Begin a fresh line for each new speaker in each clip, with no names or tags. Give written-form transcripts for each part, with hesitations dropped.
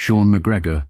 Sean McGregor,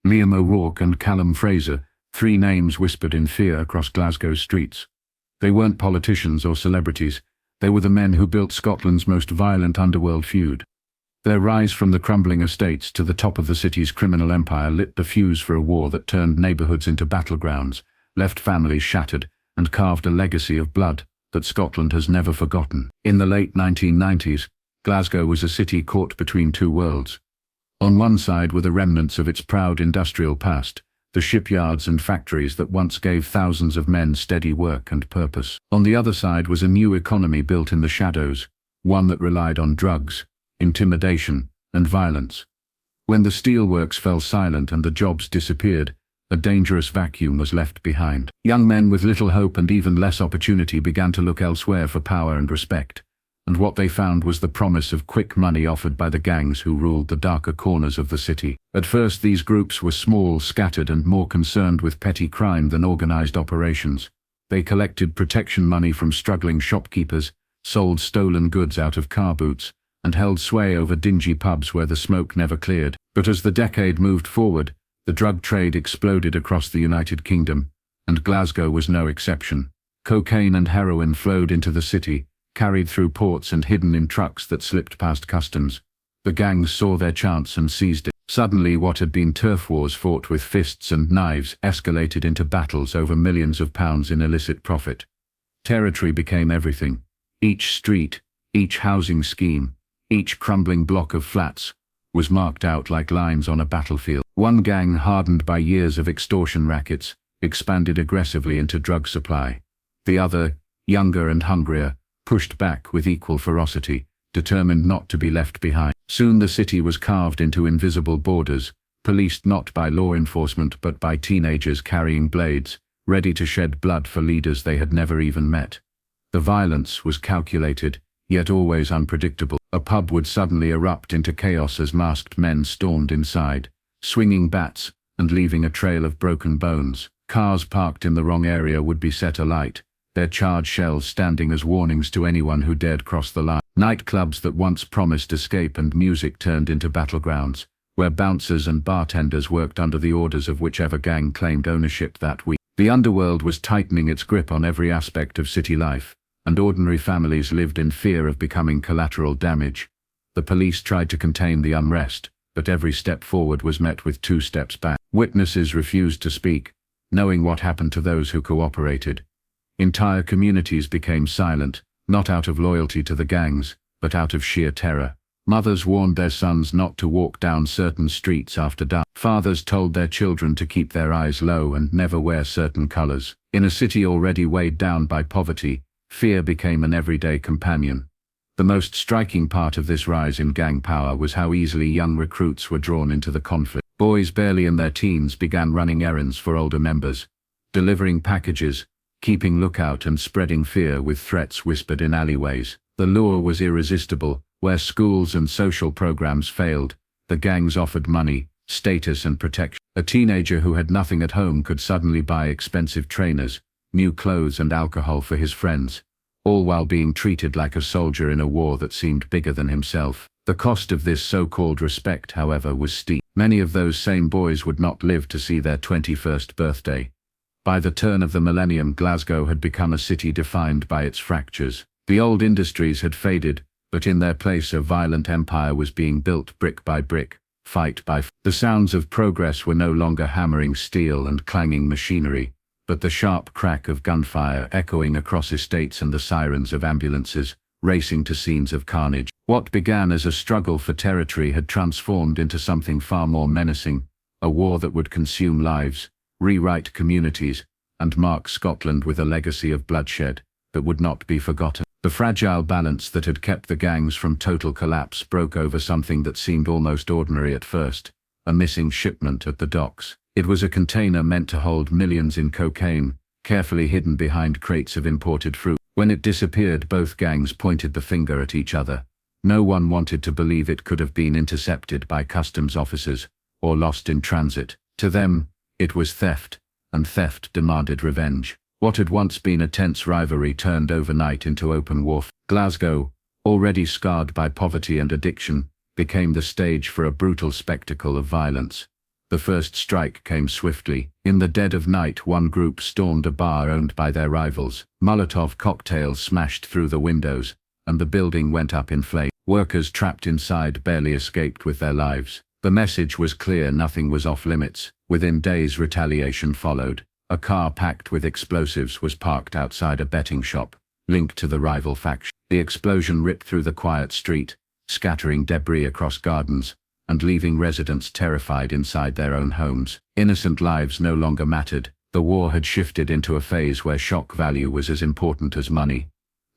Liam O'Rourke and Callum Fraser, three names whispered in fear across Glasgow's streets. They weren't politicians or celebrities. They were the men who built Scotland's most violent underworld feud. Their rise from the crumbling estates to the top of the city's criminal empire lit the fuse for a war that turned neighbourhoods into battlegrounds, left families shattered, and carved a legacy of blood that Scotland has never forgotten. In the late 1990s, Glasgow was a city caught between two worlds. On one side were the remnants of its proud industrial past, the shipyards and factories that once gave thousands of men steady work and purpose. On the other side was a new economy built in the shadows, one that relied on drugs, intimidation, and violence. When the steelworks fell silent and the jobs disappeared, a dangerous vacuum was left behind. Young men with little hope and even less opportunity began to look elsewhere for power and respect, and what they found was the promise of quick money offered by the gangs who ruled the darker corners of the city. At first these groups were small, scattered, and more concerned with petty crime than organized operations. They collected protection money from struggling shopkeepers, sold stolen goods out of car boots, and held sway over dingy pubs where the smoke never cleared. But as the decade moved forward, the drug trade exploded across the United Kingdom, and Glasgow was no exception. Cocaine and heroin flowed into the city, carried through ports and hidden in trucks that slipped past customs. The gangs saw their chance and seized it. Suddenly what had been turf wars fought with fists and knives escalated into battles over millions of pounds in illicit profit. Territory became everything. Each street, each housing scheme, each crumbling block of flats was marked out like lines on a battlefield. One gang, hardened by years of extortion rackets, expanded aggressively into drug supply. The other, younger and hungrier, pushed back with equal ferocity, determined not to be left behind. Soon the city was carved into invisible borders, policed not by law enforcement but by teenagers carrying blades, ready to shed blood for leaders they had never even met. The violence was calculated, yet always unpredictable. A pub would suddenly erupt into chaos as masked men stormed inside, swinging bats and leaving a trail of broken bones. Cars parked in the wrong area would be set alight, their charred shells standing as warnings to anyone who dared cross the line. Nightclubs that once promised escape and music turned into battlegrounds, where bouncers and bartenders worked under the orders of whichever gang claimed ownership that week. The underworld was tightening its grip on every aspect of city life, and ordinary families lived in fear of becoming collateral damage. The police tried to contain the unrest, but every step forward was met with 2 steps back. Witnesses refused to speak, knowing what happened to those who cooperated. Entire communities became silent, not out of loyalty to the gangs, but out of sheer terror. Mothers warned their sons not to walk down certain streets after dark. Fathers told their children to keep their eyes low and never wear certain colors. In a city already weighed down by poverty, fear became an everyday companion. The most striking part of this rise in gang power was how easily young recruits were drawn into the conflict. Boys barely in their teens began running errands for older members, delivering packages, keeping lookout and spreading fear with threats whispered in alleyways. The lure was irresistible. Where schools and social programs failed, the gangs offered money, status and protection. A teenager who had nothing at home could suddenly buy expensive trainers, new clothes and alcohol for his friends, all while being treated like a soldier in a war that seemed bigger than himself. The cost of this so-called respect, however, was steep. Many of those same boys would not live to see their 21st birthday. By the turn of the millennium, Glasgow had become a city defined by its fractures. The old industries had faded, but in their place a violent empire was being built brick by brick, fight by fight. The sounds of progress were no longer hammering steel and clanging machinery, but the sharp crack of gunfire echoing across estates and the sirens of ambulances, racing to scenes of carnage. What began as a struggle for territory had transformed into something far more menacing, a war that would consume lives, rewrite communities, and mark Scotland with a legacy of bloodshed that would not be forgotten. The fragile balance that had kept the gangs from total collapse broke over something that seemed almost ordinary at first, a missing shipment at the docks. It was a container meant to hold millions in cocaine, carefully hidden behind crates of imported fruit. When it disappeared, both gangs pointed the finger at each other. No one wanted to believe it could have been intercepted by customs officers, or lost in transit. To them, it was theft, and theft demanded revenge. What had once been a tense rivalry turned overnight into open warfare. Glasgow, already scarred by poverty and addiction, became the stage for a brutal spectacle of violence. The first strike came swiftly. In the dead of night, one group stormed a bar owned by their rivals. Molotov cocktails smashed through the windows, and the building went up in flames. Workers trapped inside barely escaped with their lives. The message was clear: nothing was off limits. Within days, retaliation followed. A car packed with explosives was parked outside a betting shop, linked to the rival faction. The explosion ripped through the quiet street, scattering debris across gardens, and leaving residents terrified inside their own homes. Innocent lives no longer mattered. The war had shifted into a phase where shock value was as important as money.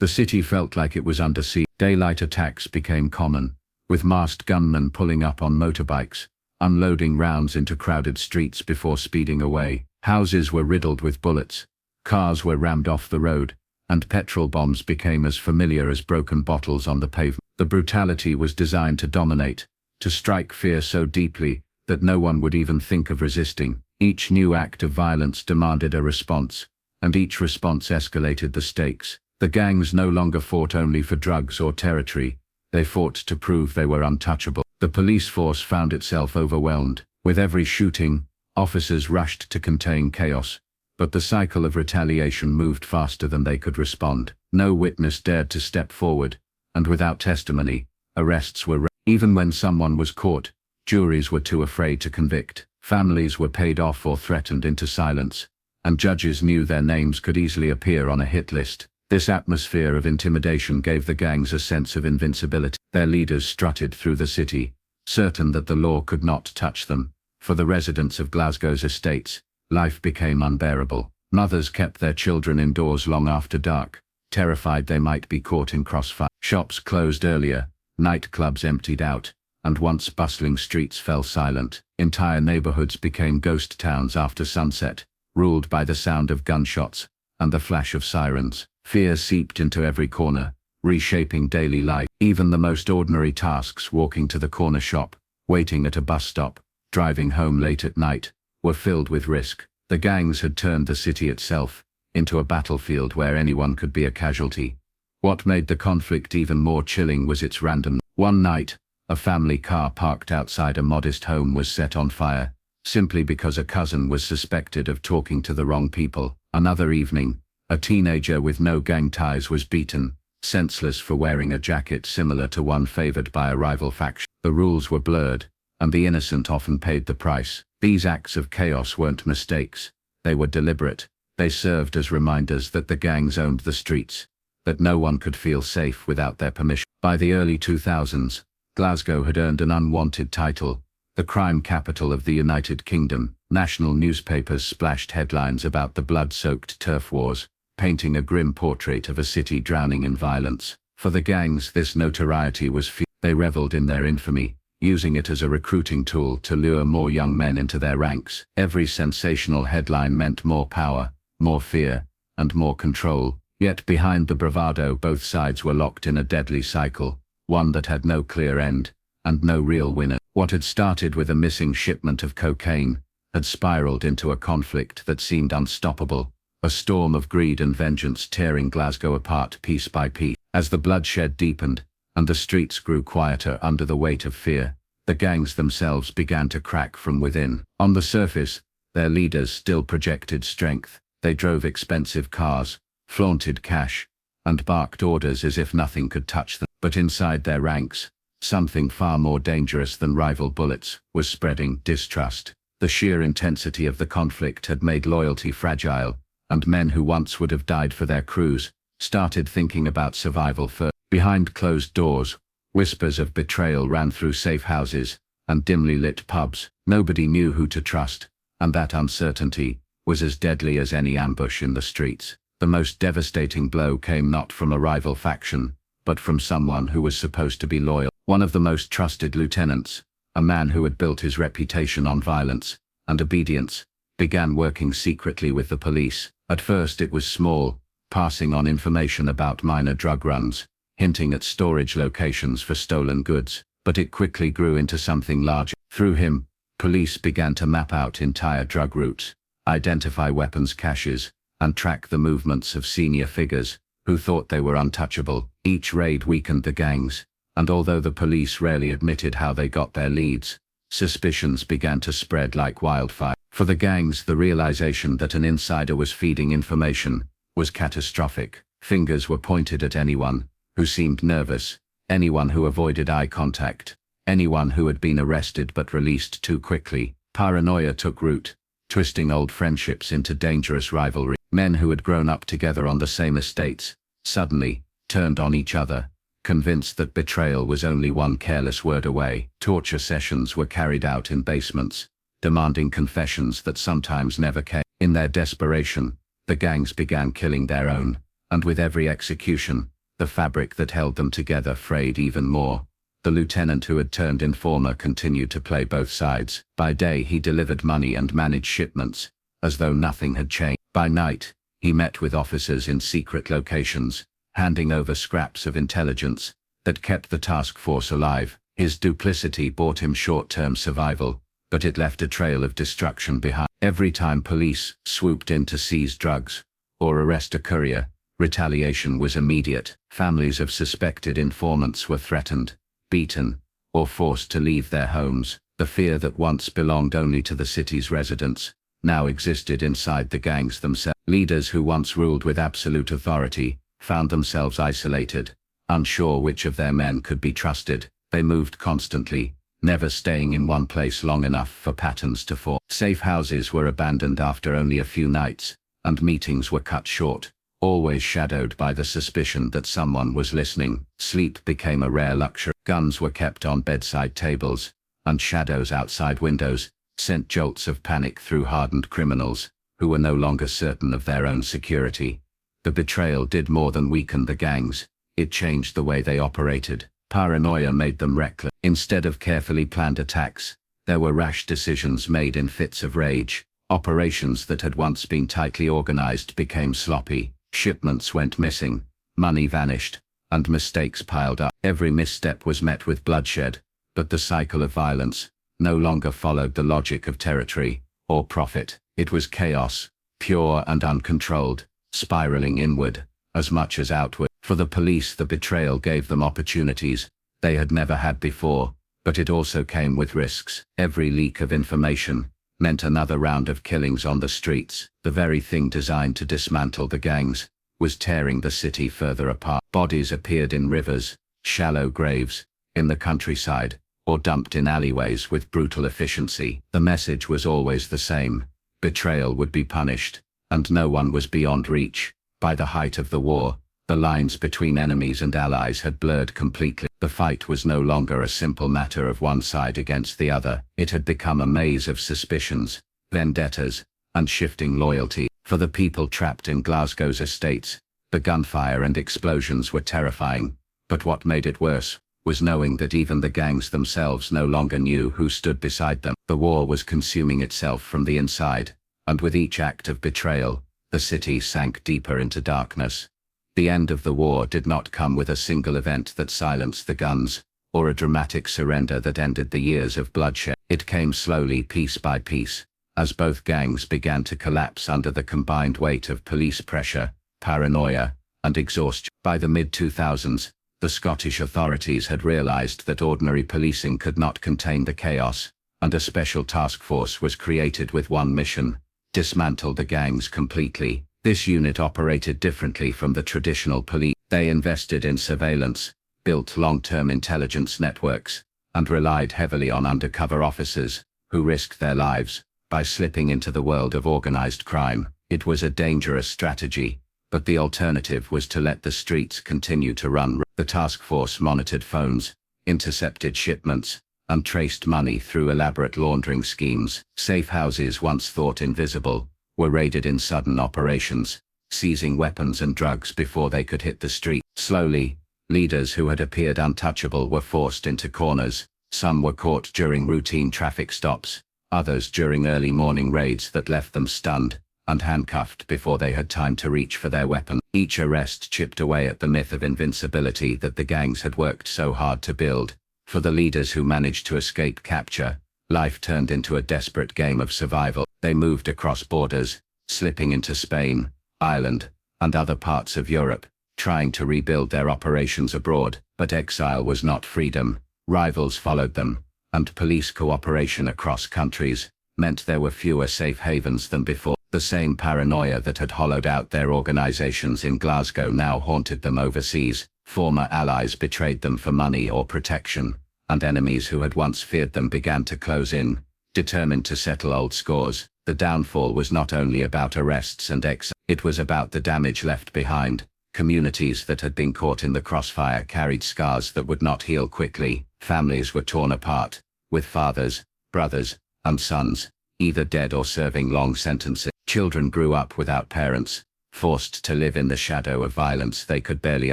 The city felt like it was under siege. Daylight attacks became common, with masked gunmen pulling up on motorbikes, unloading rounds into crowded streets before speeding away. Houses were riddled with bullets, cars were rammed off the road, and petrol bombs became as familiar as broken bottles on the pavement. The brutality was designed to dominate, to strike fear so deeply that no one would even think of resisting. Each new act of violence demanded a response, and each response escalated the stakes. The gangs no longer fought only for drugs or territory, they fought to prove they were untouchable. The police force found itself overwhelmed. With every shooting, officers rushed to contain chaos, but the cycle of retaliation moved faster than they could respond. No witness dared to step forward, and without testimony, arrests were even when someone was caught, juries were too afraid to convict. Families were paid off or threatened into silence, and judges knew their names could easily appear on a hit list. This atmosphere of intimidation gave the gangs a sense of invincibility. Their leaders strutted through the city, certain that the law could not touch them. For the residents of Glasgow's estates, life became unbearable. Mothers kept their children indoors long after dark, terrified they might be caught in crossfire. Shops closed earlier, nightclubs emptied out, and once bustling streets fell silent. Entire neighborhoods became ghost towns after sunset, ruled by the sound of gunshots and the flash of sirens. Fear seeped into every corner, reshaping daily life. Even the most ordinary tasks, walking to the corner shop, waiting at a bus stop, driving home late at night, were filled with risk. The gangs had turned the city itself into a battlefield where anyone could be a casualty. What made the conflict even more chilling was its randomness. One night, a family car parked outside a modest home was set on fire, simply because a cousin was suspected of talking to the wrong people. Another evening, a teenager with no gang ties was beaten, senseless for wearing a jacket similar to one favored by a rival faction. The rules were blurred, and the innocent often paid the price. These acts of chaos weren't mistakes, they were deliberate. They served as reminders that the gangs owned the streets, that no one could feel safe without their permission. By the early 2000s, Glasgow had earned an unwanted title, the crime capital of the United Kingdom. National newspapers splashed headlines about the blood-soaked turf wars, painting a grim portrait of a city drowning in violence. For the gangs, this notoriety was few. They reveled in their infamy, using it as a recruiting tool to lure more young men into their ranks. Every sensational headline meant more power, more fear, and more control. Yet behind the bravado, both sides were locked in a deadly cycle, one that had no clear end, and no real winner. What had started with a missing shipment of cocaine had spiraled into a conflict that seemed unstoppable, a storm of greed and vengeance tearing Glasgow apart piece by piece. As the bloodshed deepened, and the streets grew quieter under the weight of fear, the gangs themselves began to crack from within. On the surface, their leaders still projected strength. They drove expensive cars, flaunted cash, and barked orders as if nothing could touch them. But inside their ranks, something far more dangerous than rival bullets was spreading: distrust. The sheer intensity of the conflict had made loyalty fragile, and men who once would have died for their crews started thinking about survival first. Behind closed doors, whispers of betrayal ran through safe houses and dimly lit pubs. Nobody knew who to trust, and that uncertainty was as deadly as any ambush in the streets. The most devastating blow came not from a rival faction, but from someone who was supposed to be loyal. One of the most trusted lieutenants, a man who had built his reputation on violence and obedience, began working secretly with the police. At first it was small, passing on information about minor drug runs, hinting at storage locations for stolen goods, but it quickly grew into something larger. Through him, police began to map out entire drug routes, identify weapons caches, and track the movements of senior figures who thought they were untouchable. Each raid weakened the gangs, And although the police rarely admitted how they got their leads, suspicions began to spread like wildfire. For the gangs, the realization that an insider was feeding information was catastrophic. Fingers were pointed at anyone who seemed nervous, anyone who avoided eye contact, anyone who had been arrested but released too quickly. Paranoia took root, twisting old friendships into dangerous rivalry. Men who had grown up together on the same estates suddenly turned on each other, convinced that betrayal was only one careless word away. Torture sessions were carried out in basements, demanding confessions that sometimes never came. In their desperation, the gangs began killing their own, and with every execution, the fabric that held them together frayed even more. The lieutenant who had turned informer continued to play both sides. By day he delivered money and managed shipments, as though nothing had changed. By night, he met with officers in secret locations, handing over scraps of intelligence that kept the task force alive. His duplicity bought him short-term survival, but it left a trail of destruction behind. Every time police swooped in to seize drugs or arrest a courier, retaliation was immediate. Families of suspected informants were threatened, beaten, or forced to leave their homes. The fear that once belonged only to the city's residents now existed inside the gangs themselves. Leaders who once ruled with absolute authority found themselves isolated, unsure which of their men could be trusted. They moved constantly, never staying in one place long enough for patterns to form. Safe houses were abandoned after only a few nights, and meetings were cut short, always shadowed by the suspicion that someone was listening. Sleep became a rare luxury. Guns were kept on bedside tables, and shadows outside windows sent jolts of panic through hardened criminals who were no longer certain of their own security. The betrayal did more than weaken the gangs, it changed the way they operated. Paranoia made them reckless. Instead of carefully planned attacks, there were rash decisions made in fits of rage. Operations that had once been tightly organized became sloppy. Shipments went missing, money vanished, and mistakes piled up. Every misstep was met with bloodshed, but the cycle of violence no longer followed the logic of territory or profit. It was chaos, pure and uncontrolled, spiraling inward as much as outward. For the police, the betrayal gave them opportunities they had never had before, but it also came with risks. Every leak of information meant another round of killings on the streets. The very thing designed to dismantle the gangs was tearing the city further apart. Bodies appeared in rivers, shallow graves, in the countryside, or dumped in alleyways with brutal efficiency. The message was always the same: betrayal would be punished, and no one was beyond reach. By the height of the war, the lines between enemies and allies had blurred completely. The fight was no longer a simple matter of one side against the other. It had become a maze of suspicions, vendettas, and shifting loyalty. For the people trapped in Glasgow's estates, the gunfire and explosions were terrifying, but what made it worse was knowing that even the gangs themselves no longer knew who stood beside them. The war was consuming itself from the inside, and with each act of betrayal, the city sank deeper into darkness. The end of the war did not come with a single event that silenced the guns, or a dramatic surrender that ended the years of bloodshed. It came slowly, piece by piece, as both gangs began to collapse under the combined weight of police pressure, paranoia, and exhaustion. By the mid-2000s, the Scottish authorities had realized that ordinary policing could not contain the chaos, and a special task force was created with one mission: dismantle the gangs completely. This unit operated differently from the traditional police. They invested in surveillance, built long-term intelligence networks, and relied heavily on undercover officers who risked their lives by slipping into the world of organized crime. It was a dangerous strategy, but the alternative was to let the streets continue to run. The task force monitored phones, intercepted shipments, and traced money through elaborate laundering schemes. Safe houses, once thought invisible, were raided in sudden operations, seizing weapons and drugs before they could hit the street. Slowly, leaders who had appeared untouchable were forced into corners. Some were caught during routine traffic stops, others during early morning raids that left them stunned and handcuffed before they had time to reach for their weapon. Each arrest chipped away at the myth of invincibility that the gangs had worked so hard to build. For the leaders who managed to escape capture, life turned into a desperate game of survival. They moved across borders, slipping into Spain, Ireland, and other parts of Europe, trying to rebuild their operations abroad.
But exile was not freedom. Rivals followed them, and police cooperation across countries meant there were fewer safe havens than before. The same paranoia that had hollowed out their organizations in Glasgow now haunted them overseas. Former allies betrayed them for money or protection, and enemies who had once feared them began to close in, determined to settle old scores. The downfall was not only about arrests and exile, it was about the damage left behind. Communities that had been caught in the crossfire carried scars that would not heal quickly. Families were torn apart, with fathers, brothers, and sons either dead or serving long sentences. Children grew up without parents, forced to live in the shadow of violence they could barely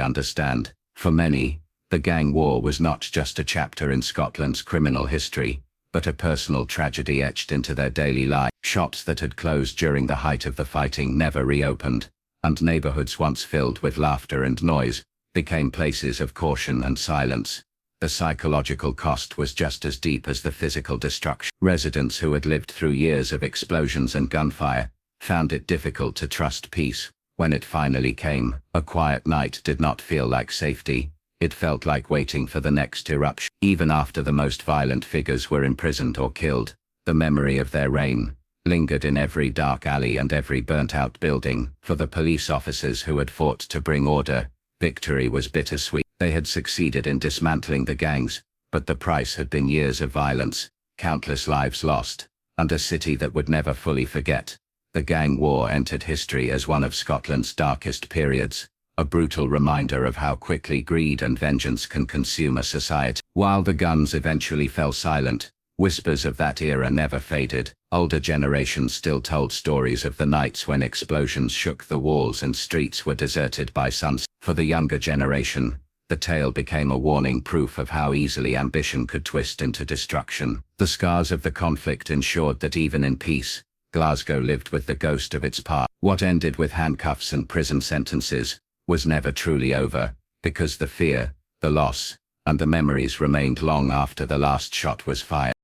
understand. For many, the gang war was not just a chapter in Scotland's criminal history, but a personal tragedy etched into their daily life. Shops that had closed during the height of the fighting never reopened, and neighborhoods once filled with laughter and noise became places of caution and silence. The psychological cost was just as deep as the physical destruction. Residents who had lived through years of explosions and gunfire found it difficult to trust peace. When it finally came, a quiet night did not feel like safety. It felt like waiting for the next eruption. Even after the most violent figures were imprisoned or killed, the memory of their reign lingered in every dark alley and every burnt-out building. For the police officers who had fought to bring order, victory was bittersweet. They had succeeded in dismantling the gangs, but the price had been years of violence, countless lives lost, and a city that would never fully forget. The gang war entered history as one of Scotland's darkest periods, a brutal reminder of how quickly greed and vengeance can consume a society. While the guns eventually fell silent, whispers of that era never faded. Older generations still told stories of the nights when explosions shook the walls and streets were deserted by sunset. For the younger generation, the tale became a warning proof of how easily ambition could twist into destruction. The scars of the conflict ensured that even in peace, Glasgow lived with the ghost of its past. What ended with handcuffs and prison sentences was never truly over, because the fear, the loss, and the memories remained long after the last shot was fired.